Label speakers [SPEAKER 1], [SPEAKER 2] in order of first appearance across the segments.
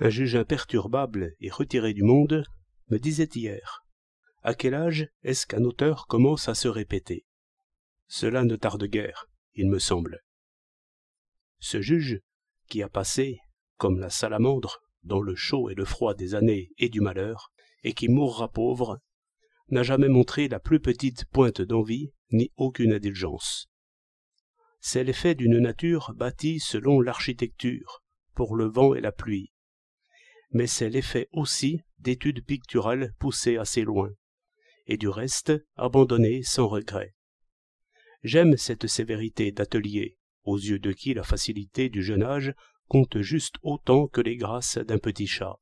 [SPEAKER 1] Un juge imperturbable et retiré du monde me disait hier: à quel âge est-ce qu'un auteur commence à se répéter? Cela ne tarde guère, il me semble. Ce juge, qui a passé, comme la salamandre, dans le chaud et le froid des années et du malheur, et qui mourra pauvre, n'a jamais montré la plus petite pointe d'envie, ni aucune indulgence. C'est l'effet d'une nature bâtie selon l'architecture, pour le vent et la pluie. Mais c'est l'effet aussi d'études picturales poussées assez loin, et du reste abandonnées sans regret. J'aime cette sévérité d'atelier, aux yeux de qui la facilité du jeune âge compte juste autant que les grâces d'un petit chat,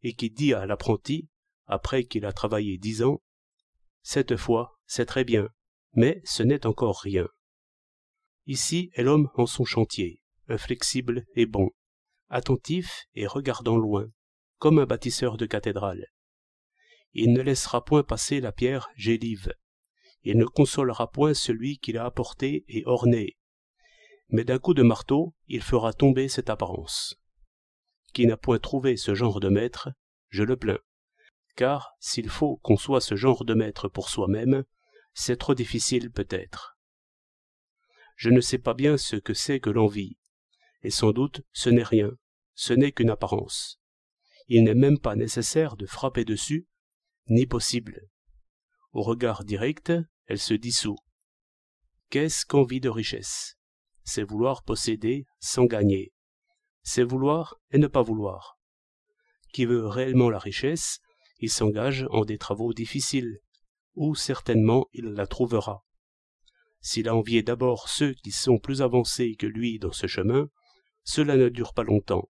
[SPEAKER 1] et qui dit à l'apprenti, après qu'il a travaillé 10 ans, « Cette fois, c'est très bien, mais ce n'est encore rien. » Ici est l'homme en son chantier, inflexible et bon, attentif et regardant loin, comme un bâtisseur de cathédrale. Il ne laissera point passer la pierre gélive. Il ne consolera point celui qui l'a apporté et orné. Mais d'un coup de marteau, il fera tomber cette apparence. Qui n'a point trouvé ce genre de maître, je le plains. Car s'il faut qu'on soit ce genre de maître pour soi-même, c'est trop difficile peut-être. Je ne sais pas bien ce que c'est que l'envie, et sans doute ce n'est rien, ce n'est qu'une apparence. Il n'est même pas nécessaire de frapper dessus, ni possible. Au regard direct, elle se dissout. Qu'est-ce qu'envie de richesse? C'est vouloir posséder sans gagner. C'est vouloir et ne pas vouloir. Qui veut réellement la richesse, il s'engage en des travaux difficiles, où certainement il la trouvera. S'il a envié d'abord ceux qui sont plus avancés que lui dans ce chemin, cela ne dure pas longtemps.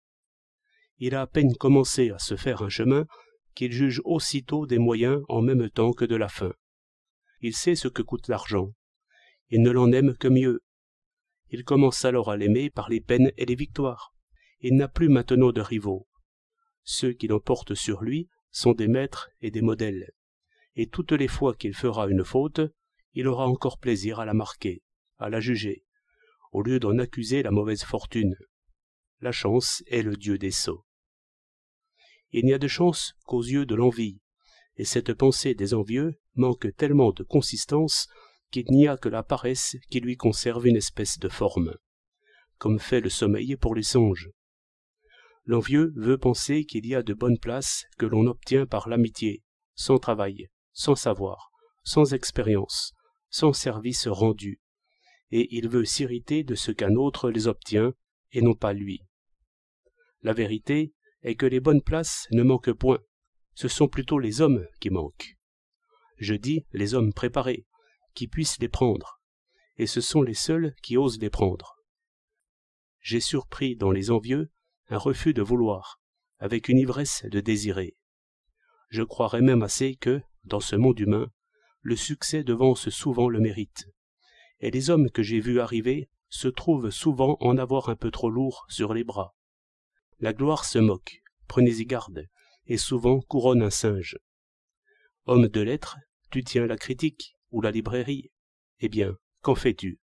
[SPEAKER 1] Il a à peine commencé à se faire un chemin qu'il juge aussitôt des moyens en même temps que de la fin. Il sait ce que coûte l'argent. Il ne l'en aime que mieux. Il commence alors à l'aimer par les peines et les victoires. Il n'a plus maintenant de rivaux. Ceux qui l'emportent sur lui sont des maîtres et des modèles. Et toutes les fois qu'il fera une faute, il aura encore plaisir à la marquer, à la juger, au lieu d'en accuser la mauvaise fortune. La chance est le dieu des sots. Il n'y a de chance qu'aux yeux de l'envie, et cette pensée des envieux manque tellement de consistance qu'il n'y a que la paresse qui lui conserve une espèce de forme, comme fait le sommeil pour les songes. L'envieux veut penser qu'il y a de bonnes places que l'on obtient par l'amitié, sans travail, sans savoir, sans expérience, sans service rendu, et il veut s'irriter de ce qu'un autre les obtient, et non pas lui. La vérité est que les bonnes places ne manquent point, ce sont plutôt les hommes qui manquent. Je dis les hommes préparés, qui puissent les prendre, et ce sont les seuls qui osent les prendre. J'ai surpris dans les envieux un refus de vouloir, avec une ivresse de désirer. Je croirais même assez que, dans ce monde humain, le succès devance souvent le mérite, et les hommes que j'ai vus arriver se trouvent souvent en avoir un peu trop lourd sur les bras. La gloire se moque, prenez-y garde, et souvent couronne un singe. Homme de lettres, tu tiens la critique ou la librairie. Eh bien, qu'en fais-tu?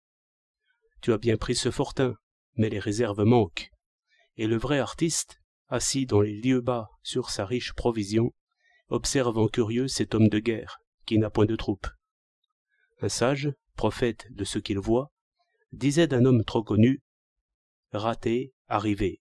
[SPEAKER 1] Tu as bien pris ce fortin, mais les réserves manquent, et le vrai artiste, assis dans les lieux bas sur sa riche provision, observe en curieux cet homme de guerre qui n'a point de troupe. Un sage, prophète de ce qu'il voit, disait d'un homme trop connu: « Raté, arrivé ».